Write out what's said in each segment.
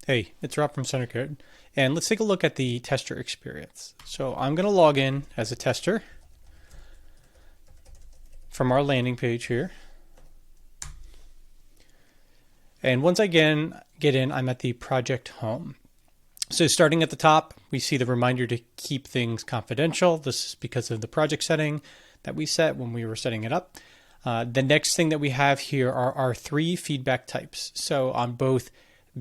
Hey, it's Rob from Centercode, and let's take a look at the tester experience. So I'm going to log in as a tester from our landing page here. And once I get in, I'm at the project home. So starting at the top, we see the reminder to keep things confidential. This is because of the project setting that we set when we were setting it up. The next thing that we have here are our 3 feedback types. So on both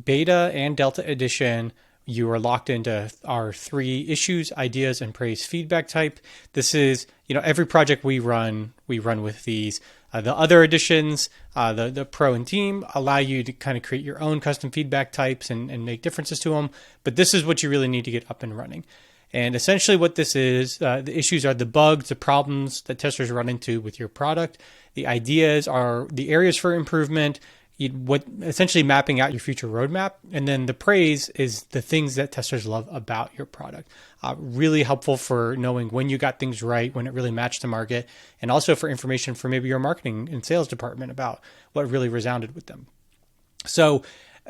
Beta and Delta Edition, you are locked into our 3 issues, ideas, and praise feedback type. This is, every project we run with these. The other editions, the Pro and Team, allow you to kind of create your own custom feedback types and make differences to them. But this is what you really need to get up and running. And essentially what this is, the issues are the bugs, the problems that testers run into with your product. The ideas are the areas for improvement, what essentially mapping out your future roadmap. And then the praise is the things that testers love about your product. Really helpful for knowing when you got things right, when it really matched the market, and also for information for maybe your marketing and sales department about what really resounded with them. So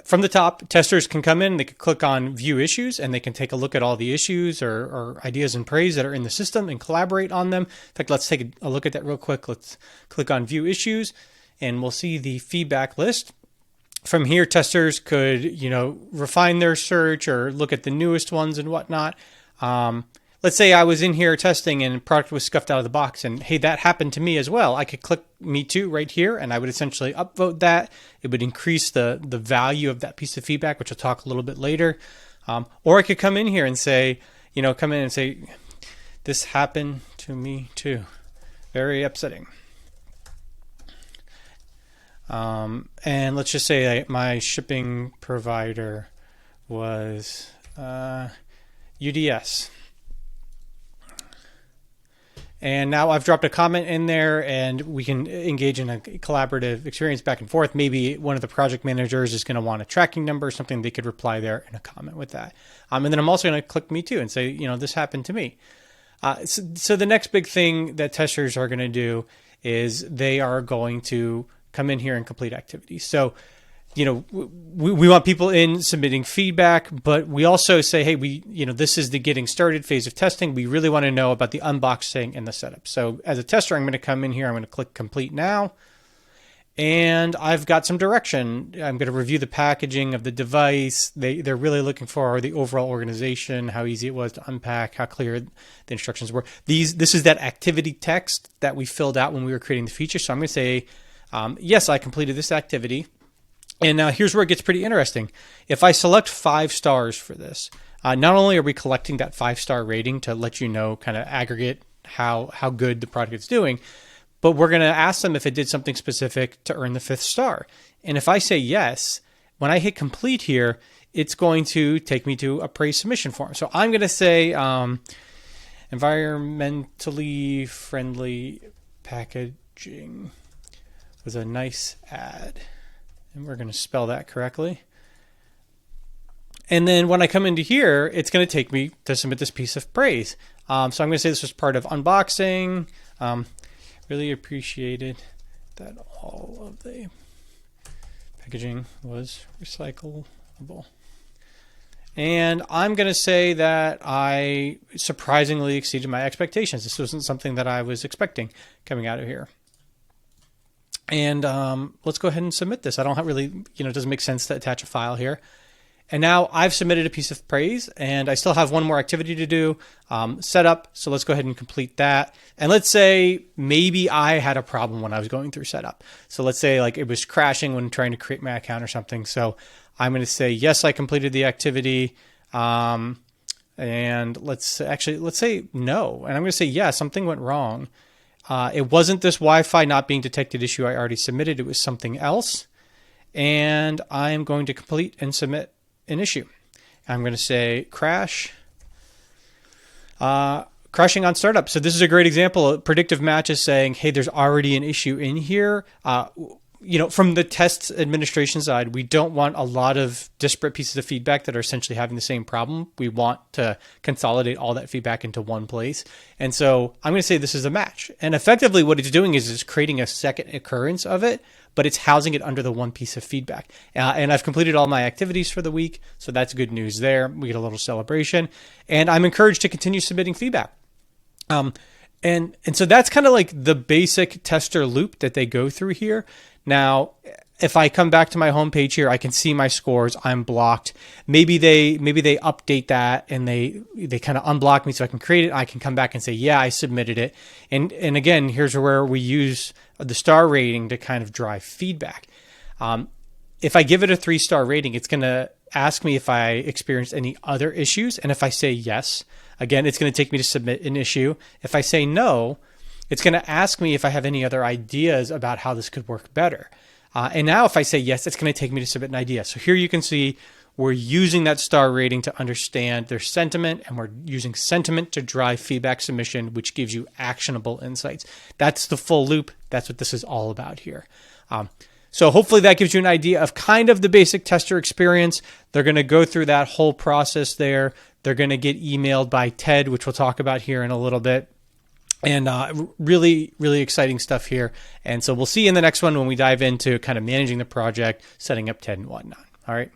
from the top, testers can come in, they can click on view issues, and they can take a look at all the issues or ideas and praise that are in the system and collaborate on them. In fact, let's take a look at that real quick. Let's click on view issues, and we'll see the feedback list. From here, testers could, refine their search or look at the newest ones and whatnot. Let's say I was in here testing and product was scuffed out of the box, and hey, that happened to me as well. I could click me too right here, and I would essentially upvote that. It would increase the value of that piece of feedback, which I'll talk a little bit later. Or I could come in here and say, this happened to me too. Very upsetting. And let's just say my shipping provider was UDS. And now I've dropped a comment in there, and we can engage in a collaborative experience back and forth. Maybe one of the project managers is going to want a tracking number, something they could reply there in a comment with that. And then I'm also going to click me too and say, this happened to me. So the next big thing that testers are going to do is they are going to come in here and complete activities. So, we want people in submitting feedback, but we also say, hey, this is the getting started phase of testing. We really want to know about the unboxing and the setup. So as a tester, I'm going to come in here. I'm going to click complete now. And I've got some direction. I'm going to review the packaging of the device. They're really looking for the overall organization, how easy it was to unpack, how clear the instructions were. This is that activity text that we filled out when we were creating the feature. So I'm going to say, yes, I completed this activity. And now here's where it gets pretty interesting. If I select 5 stars for this, not only are we collecting that 5-star rating to let you know kind of aggregate how good the product is doing, but we're going to ask them if it did something specific to earn the 5th star. And if I say yes, when I hit complete here, it's going to take me to a praise submission form. So I'm going to say environmentally friendly packaging was a nice ad. And we're going to spell that correctly. And then when I come into here, it's going to take me to submit this piece of praise. So I'm going to say this was part of unboxing. Really appreciated that all of the packaging was recyclable. And I'm going to say that I surprisingly exceeded my expectations. This wasn't something that I was expecting coming out of here. And let's go ahead and submit this. I don't have really, it doesn't make sense to attach a file here. And now I've submitted a piece of praise, and I still have one more activity to do, setup. So let's go ahead and complete that. And let's say maybe I had a problem when I was going through setup. So let's say like it was crashing when trying to create my account or something. So I'm going to say, yes, I completed the activity. And let's say no. And I'm going to say, yeah, something went wrong. It wasn't this Wi-Fi not being detected issue I already submitted. It was something else. And I'm going to complete and submit an issue. I'm going to say crash. Crashing on startup. So this is a great example. Predictive Match is saying, hey, there's already an issue in here. from the test administration side, we don't want a lot of disparate pieces of feedback that are essentially having the same problem. We want to consolidate all that feedback into one place. And so I'm going to say this is a match. And effectively what it's doing is it's creating a second occurrence of it, but it's housing it under the one piece of feedback. And I've completed all my activities for the week. So that's good news there. We get a little celebration. And I'm encouraged to continue submitting feedback. And so that's kind of like the basic tester loop that they go through here. Now, if I come back to my homepage here, I can see my scores. I'm blocked. Maybe they update that and they kind of unblock me so I can create it. I can come back and say, yeah, I submitted it. And again, here's where we use the star rating to kind of drive feedback. If I give it a 3-star rating, it's going to ask me if I experienced any other issues. And if I say yes, again, it's going to take me to submit an issue. If I say no, it's going to ask me if I have any other ideas about how this could work better. And now if I say yes, it's going to take me to submit an idea. So here you can see we're using that star rating to understand their sentiment, and we're using sentiment to drive feedback submission, which gives you actionable insights. That's the full loop. That's what this is all about here. So hopefully that gives you an idea of kind of the basic tester experience. They're going to go through that whole process there. They're going to get emailed by Ted, which we'll talk about here in a little bit. And really, really exciting stuff here. And so we'll see you in the next one when we dive into kind of managing the project, setting up TED and whatnot. All right.